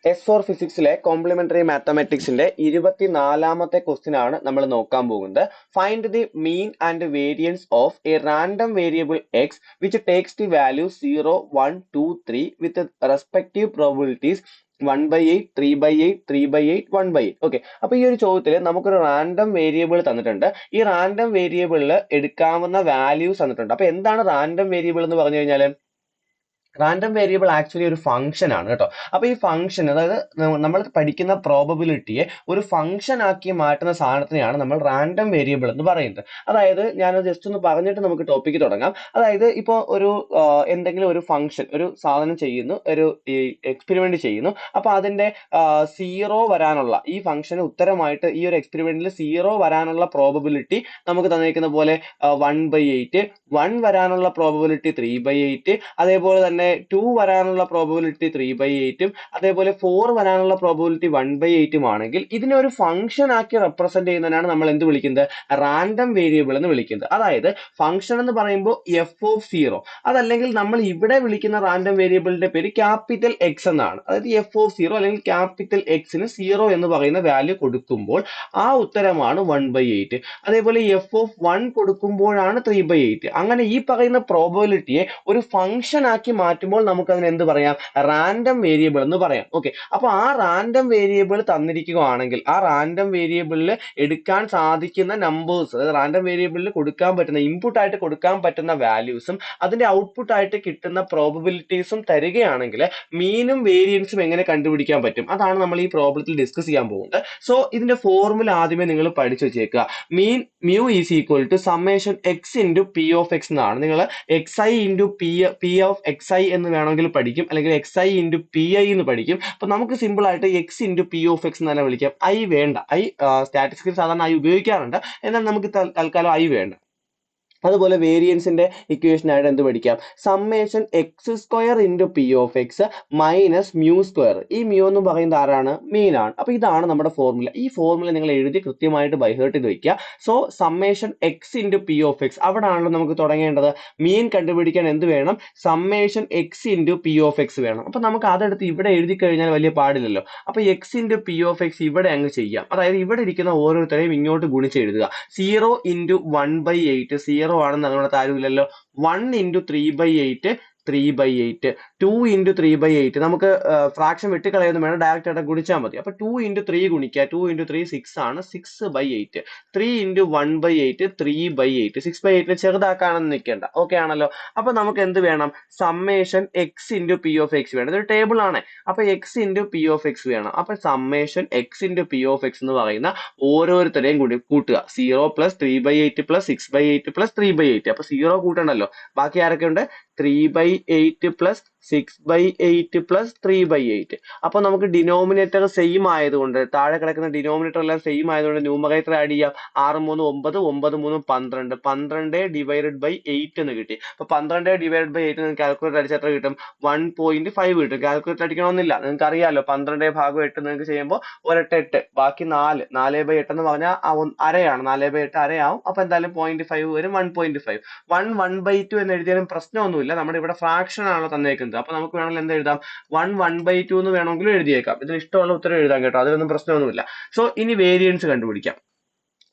S4 ഫിസിക്സിലെ complementary മാത്തമാറ്റിക്സിന്റെ 24ാമത്തെ question ആണ് നമ്മൾ നോക്കാൻ പോകുന്നത്. Find the mean and variance of a random variable X which takes the value 0, 1, 2, 3 with respective probabilities 1/8, 3/8, 3/8, 1/8. Okay, അപ്പൊ ഈ ഒരു ചോദ്യത്തിൽ നമുക്കൊരു റാൻഡം വേരിയബിൾ തന്നിട്ടുണ്ട്. ഈ റാൻഡം വേരിയബിളിൽ എടുക്കാവുന്ന വാല്യൂസ് തന്നിട്ടുണ്ട്. അപ്പൊ എന്താണ് റാൻഡം വേരിയബിൾ എന്ന് പറഞ്ഞു കഴിഞ്ഞാൽ, റാൻഡം വേരിയബിൾ ആക്ച്വലി ഒരു ഫംഗ്ഷൻ ആണ് കേട്ടോ. അപ്പൊ ഈ ഫംഗ്ഷൻ, അതായത് നമ്മൾ പഠിക്കുന്ന പ്രോബബിലിറ്റിയെ ഒരു ഫംഗ്ഷൻ ആക്കി മാറ്റുന്ന സാധനത്തിനെയാണ് നമ്മൾ റാൻഡം വേരിയബിൾ എന്ന് പറയുന്നത്. അതായത് ഞാനത് ജസ്റ്റ് ഒന്ന് പറഞ്ഞിട്ട് നമുക്ക് ടോപ്പിക്ക് തുടങ്ങാം. അതായത് ഇപ്പോൾ ഒരു എന്തെങ്കിലും ഒരു ഫംഗ്ഷൻ, ഒരു സാധനം ചെയ്യുന്നു, ഒരു എക്സ്പെരിമെന്റ് ചെയ്യുന്നു. അപ്പൊ അതിന്റെ 0 വരാനുള്ള, ഈ ഫംഗ്ഷന് ഉത്തരമായിട്ട് ഈ ഒരു എക്സ്പെരിമെന്റിൽ 0 വരാനുള്ള പ്രോബബിലിറ്റി നമുക്ക് തന്നിരിക്കുന്ന പോലെ 1/8, 1 വരാനുള്ള പ്രോബബിലിറ്റി 3/8, അതേപോലെ തന്നെ 2 വരാനുള്ള പ്രോബബിലിറ്റി 3/8, അതേപോലെ 4 വരാനുള്ള പ്രോബബിലിറ്റി 1/8 ആണെങ്കിൽ ഇതിനെ ഒരു ഫംഗ്ഷൻ ആക്കി റെപ്രസെന്റ് ചെയ്യുന്നതിനാണ് നമ്മൾ എന്ത് വിളിക്കുന്നത്, റാൻഡം വേരിയബിൾ എന്ന് വിളിക്കുന്നത്. അതായത് ഫംഗ്ഷൻ എന്ന് പറയുമ്പോൾ f(0), അതല്ലെങ്കിൽ നമ്മൾ ഇവിടെ വിളിക്കുന്ന റാൻഡം വേരിയബിളിന്റെ പേര് ക്യാപിറ്റൽ എക്സ് എന്നാണ്. അതായത് f(0) അല്ലെങ്കിൽ ക്യാപിറ്റൽ എക്സിന് 0 എന്ന് പറയുന്ന വാല്യൂ കൊടുക്കുമ്പോൾ ആ ഉത്തരമാണ് 1/8. അതേപോലെ f(1) കൊടുക്കുമ്പോഴാണ് 3/8. അങ്ങനെ ഈ പറയുന്ന പ്രോബബിലിറ്റിയെ ഒരു ഫംഗ്ഷൻ ആക്കി മാറ്റുമ്പോൾ നമുക്ക് അതിന് എന്ത് പറയാം, റാൻഡം വേരിയബിൾ എന്ന് പറയാം. ഓക്കെ, അപ്പൊ ആ റാൻഡം വേരിയബിൾ തന്നിരിക്കുകയാണെങ്കിൽ ആ റാൻഡം വേരിയബിളിൽ എടുക്കാൻ സാധിക്കുന്ന നമ്പേഴ്സ്, അതായത് റാൻഡം വേരിയബിളിൽ കൊടുക്കാൻ പറ്റുന്ന, ഇൻപുട്ട് ആയിട്ട് കൊടുക്കാൻ പറ്റുന്ന വാല്യൂസും അതിന്റെ ഔട്ട്പുട്ട് ആയിട്ട് കിട്ടുന്ന പ്രോബബിലിറ്റീസും തരികയാണെങ്കിൽ മീനും വേരിയൻസും എങ്ങനെ കണ്ടുപിടിക്കാൻ പറ്റും, അതാണ് നമ്മൾ ഈ പ്രോബ്ലത്തിൽ ഡിസ്കസ് ചെയ്യാൻ പോകുന്നത്. സോ ഇതിന്റെ ഫോർമുല ആദ്യമേ നിങ്ങൾ പഠിച്ചു വെച്ചേക്കുക. Mean mu is equal to summation x into p of x എന്നാണ്. നിങ്ങൾ xi into p of xi എന്ന് വേണമെങ്കിൽ പഠിക്കും, അല്ലെങ്കിൽ xi ഇൻറ്റു പി ഐ എന്ന് പഠിക്കും. അപ്പൊ നമുക്ക് സിമ്പിൾ ആയിട്ട് X into p of X എന്ന് തന്നെ വിളിക്കാം. ഐ വേണ്ട, ഐ സ്റ്റാറ്റിസ്റ്റിക്സിൽ സാധാരണ ഐ ഉപയോഗിക്കാറുണ്ട്, എന്നാൽ നമുക്ക് തൽക്കാലം ഐ വേണ്ട. അതുപോലെ വേരിയൻസിന്റെ ഇക്വേഷൻ ആയിട്ട് എന്ത് പഠിക്കാം, summation x square into p of x minus mu square. ഈ മ്യൂ എന്ന് പറയുന്നത് ആരാണ്, മീൻ ആണ്. അപ്പൊ ഇതാണ് നമ്മുടെ ഫോർമുല. ഈ ഫോർമുല നിങ്ങൾ എഴുതി കൃത്യമായിട്ട് ബൈഹേർട്ട് ചെയ്ത് വെക്കുക. So summation x into p of X, അവിടെ ആണല്ലോ നമുക്ക് തുടങ്ങേണ്ടത്. മീൻ കണ്ടുപിടിക്കാൻ എന്ത് വേണം, summation x into p of x വേണം. അപ്പൊ നമുക്ക് അതെടുത്ത് ഇവിടെ എഴുതി കഴിഞ്ഞാൽ വലിയ പാടില്ലല്ലോ. അപ്പൊ X into p of X ഇവിടെ അങ്ങ് ചെയ്യാം. അതായത് ഇവിടെ ഇരിക്കുന്ന ഓരോരുത്തരെയും ഇങ്ങോട്ട് ഗുണിച്ച് എഴുതുക. 0 ഇൻറ്റു 1/8, 0 ആണെന്ന് അതുകൊണ്ട് താരമില്ലല്ലോ. 1 ഇൻറ്റു 3/8, 3/8. 2 ഇൻറ്റു 3/8, നമുക്ക് ഫ്രാക്ഷൻ വെട്ടിക്കളയൊന്നും വേണം, ഡയറക്റ്റ് ആയിട്ട് ഗുണിച്ചാൽ മതി. അപ്പൊ 2 ഇൻറ്റു 3 ഗുണിക്കുക, 2 ഇൻറ്റു 3 6 ആണ്, 6/8. 3 ഇൻറ്റു 1/8, 3/8. 6/8 ചെറുതാക്കാണെന്ന് നിൽക്കേണ്ട. ഓക്കെ ആണല്ലോ. അപ്പൊ നമുക്ക് എന്ത് വേണം, summation x into p of x വേണം. ഇതൊരു ടേബിൾ ആണ്. അപ്പൊ X into p of x വേണം. അപ്പൊ summation x into p of X എന്ന് പറയുന്ന ഓരോരുത്തരെയും കൂടി കൂട്ടുക. 0 പ്ലസ് 3/8 പ്ലസ് 6/8 പ്ലസ് 3/8. അപ്പൊ 0 കൂട്ടണല്ലോ. ബാക്കി ആരൊക്കെ ഉണ്ട്, 3/8 പ്ലസ് 6/8 പ്ലസ് 3/8. അപ്പൊ നമുക്ക് ഡിനോമിനേറ്റർ സെയിം ആയതുകൊണ്ട്, താഴെ കിടക്കുന്ന ഡിനോമിനേറ്റർ എല്ലാം സെയിം ആയതുകൊണ്ട് ന്യൂമറേറ്റർ ആഡ് ചെയ്യാം. 6 3 9, 9 3 12, 12 ഡിവൈഡഡ് ബൈ 8 എന്ന് കിട്ടി. അപ്പൊ 12 ഡിവൈഡഡ് ബൈ 8 നിങ്ങൾക്ക് കാൽക്കുലേറ്റർ അടിച്ചാൽ എത്ര കിട്ടും, 1.5 കിട്ടും. കാൽക്കുലേറ്റർ അടിക്കണമെന്നില്ല, നിങ്ങൾക്ക് അറിയാലോ. 12 ഭാഗം 8 നിങ്ങൾക്ക് ചെയ്യുമ്പോൾ 1 8 8, ബാക്കി 4, 4/8 എന്ന് പറഞ്ഞാൽ അരയാണ്, 4/8 അരയാവും. അപ്പൊ എന്തായാലും 0.5 വരും, 1.5. 1/2 എന്ന് എഴുതിയാലും പ്രശ്നമൊന്നുമില്ല, നമ്മുടെ ഇവിടെ ഫ്രാക്ഷൻ ആണല്ലോ തന്നേക്കുന്നത്. അപ്പൊ നമുക്ക് വേണമെങ്കിൽ എന്ത് എഴുതാം, 1/2 എന്ന് വേണമെങ്കിലും എഴുതിയേക്കാം. ഇതിന് ഇഷ്ടമുള്ള ഉത്തരം എഴുതാം കേട്ടോ, അതിലൊന്നും പ്രശ്നമൊന്നുമില്ല. സോ ഇനി വേരിയൻസ് കണ്ടുപിടിക്കാം.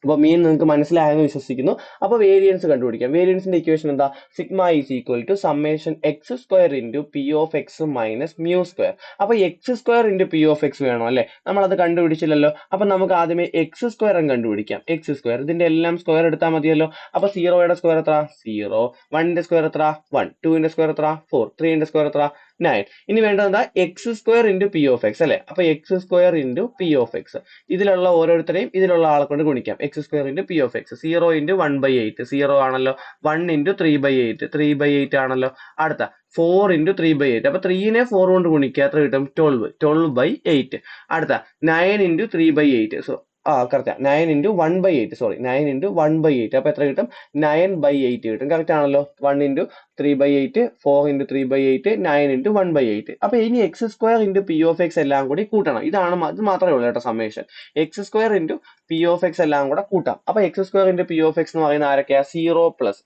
അപ്പൊ മീൻ നിങ്ങൾക്ക് മനസ്സിലായെന്ന് വിശ്വസിക്കുന്നു. അപ്പൊ വേരിയൻസ് കണ്ടുപിടിക്കാം. വേരിയൻസിന്റെ ഇക്വേഷൻ എന്താ, sigma is equal to summation x square into p of x minus mu square. അപ്പൊ x square into p of x വേണം അല്ലെ, നമ്മൾ അത് കണ്ടുപിടിച്ചില്ലല്ലോ. അപ്പൊ നമുക്ക് ആദ്യമേ എക്സ് സ്ക്വയർ കണ്ടുപിടിക്കാം. എക്സ് സ്ക്വയർ, ഇതിന്റെ എല്ലാം സ്ക്വയർ എടുത്താൽ മതിയല്ലോ. അപ്പൊ 0യുടെ സ്ക്വയർ എത്ര, 0. 1ന്റെ സ്ക്വയർ എത്ര, 1. 2ന്റെ സ്ക്വയർ എത്ര, 4. 3ന്റെ സ്ക്വയർ എത്ര, 9. ഇനി വേണ്ടത് എന്താ, X square into p of X അല്ലെ. അപ്പൊ x square into p of X, ഇതിലുള്ള ഓരോരുത്തരെയും ഇതിലുള്ള ആളെ കൊണ്ട് ഗുണിക്കാം. X square into p of X, 0 into 1/8, 0 ആണല്ലോ. 1 ഇൻറ്റു 3/8, 3/8 ആണല്ലോ. അടുത്ത 4 ഇൻറ്റു 3/8, അപ്പൊ 3നെ 4 കൊണ്ട് ഗുണിക്കുക, എത്ര കിട്ടും, 12, 12/8. അടുത്ത 9 into 3/8, so correct, 9 into 1/8, sorry, 9 into 1/8, അപ്പൊ എത്ര കിട്ടും, 9/8 കിട്ടും. കറക്റ്റ് ആണല്ലോ. 1 ഇൻറ്റു 3/8, 4 ഇൻറ്റു 3/8, 9 ഇൻറ്റു 1/8. അപ്പൊ ഇനി X square into p of X എല്ലാം കൂടി കൂട്ടണം. ഇത് മാത്രമേ ഉള്ളൂ കേട്ടോ summation. X square into p of X എല്ലാം കൂടെ കൂട്ടാം. അപ്പൊ x square into p of X എന്ന് പറയുന്ന ആരൊക്കെയാ, 0 പ്ലസ്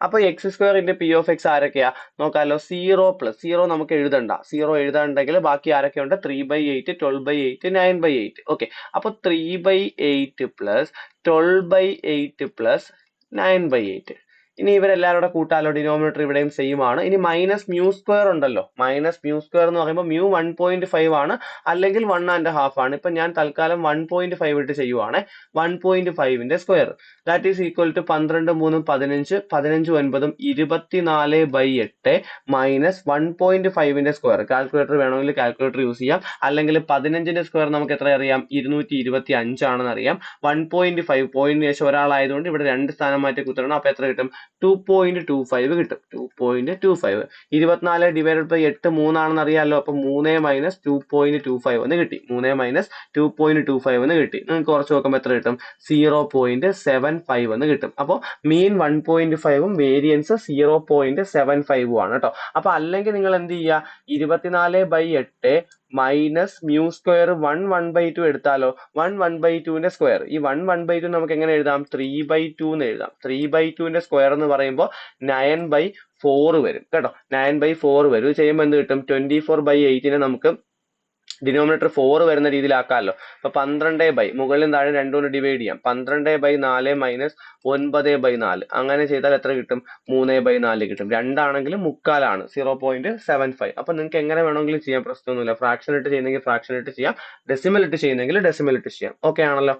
അപ്പൊ x square into p of X ആരൊക്കെയാ നോക്കാമല്ലോ. 0 നമുക്ക് എഴുതണ്ട, 0 എഴുതാണ്ടെങ്കിൽ ബാക്കി ആരൊക്കെയുണ്ട് 3/8 12/8 9/8. ഓക്കെ, അപ്പൊ 3/8 പ്ലസ് 12/8 പ്ലസ് 9/8. ഇനി ഇവരെല്ലാവരും കൂടെ കൂട്ടാലോ, ഡിനോമിനേറ്റർ ഇവിടെയും സെയിം ആണ്. ഇനി മൈനസ് മ്യൂ സ്ക്വയർ ഉണ്ടല്ലോ, മൈനസ് മ്യൂ സ്ക്വയർ എന്ന് പറയുമ്പോൾ മ്യൂ 1.5 ആണ്, അല്ലെങ്കിൽ 1.5 ആണ്. ഇപ്പൊ ഞാൻ തൽക്കാലം 1.5 ഇട്ട് ചെയ്യുവാണ്. 1.5ന്റെ square that is equal to 12 3 15 15 9 24/8 minus 1.5ന്റെ സ്ക്വയർ. കാൽക്കുലേറ്റർ വേണമെങ്കിൽ കാൽക്കുലേറ്റർ യൂസ് ചെയ്യാം, അല്ലെങ്കിൽ 15ന്റെ സ്ക്വയർ നമുക്ക് എത്ര അറിയാം 225 ആണെന്ന് അറിയാം. 1.5 പോയിന്റ് ശേഷം ഒരാളായതുകൊണ്ട് ഇവിടെ 2 സ്ഥാനം മാറ്റി കുത്തണം. അപ്പൊ എത്ര കിട്ടും 2.25 കിട്ടും. 2.25 24 ഡിവൈഡഡ് ബൈ 8 3 ആണെന്ന് അറിയാമല്ലോ. അപ്പൊ 3 മൈനസ് 2.25 എന്ന് കിട്ടി. 3 മൈനസ് 2.25 എന്ന് കിട്ടി. നിങ്ങൾക്ക് കുറച്ച് നോക്കുമ്പോൾ എത്ര കിട്ടും 0.75 എന്ന് കിട്ടും. അപ്പോൾ മീൻ 1.5ഉം വേരിയൻസ് 0.75 ആണ് കേട്ടോ. അപ്പൊ അല്ലെങ്കിൽ നിങ്ങൾ എന്ത് ചെയ്യുക 24/8 മൈനസ് മ്യൂ സ്ക്വയർ 1/2 എടുത്താലോ. 1/2ന്റെ സ്ക്വയർ, ഈ 1/2 നമുക്ക് എങ്ങനെ എഴുതാം 3/2 എന്ന് എഴുതാം. 3/2ന്റെ സ്ക്വയർ എന്ന് പറയുമ്പോൾ 9/4 വരും കേട്ടോ. 9/4 വരും. ഇത് ചെയ്യുമ്പോൾ എന്ത് കിട്ടും 24/8നെ നമുക്ക് ഡിനോമിനേറ്റർ 4 വരുന്ന രീതിയിലാക്കാമല്ലോ. അപ്പൊ 12 മുകളിലും താഴെ 2 കൊണ്ട് ഡിവൈഡ് ചെയ്യാം. 12/4 മൈനസ് 9/4 അങ്ങനെ ചെയ്താൽ എത്ര കിട്ടും 3/4 കിട്ടും. രണ്ടാണെങ്കിലും മുക്കാലാണ് 0.75. അപ്പൊ നിങ്ങൾക്ക് എങ്ങനെ വേണമെങ്കിലും ചെയ്യാം, പ്രശ്നമൊന്നുമില്ല. ഫ്രാക്ഷൻ ഇട്ട് ചെയ്യുന്നെങ്കിൽ ഫ്രാക്ഷൻ ഇട്ട് ചെയ്യാം, ഡെസിമൽ ഇട്ട് ചെയ്യുന്നെങ്കിൽ ഡെസിമൽ ഇട്ട് ചെയ്യാം. ഓക്കെ ആണല്ലോ.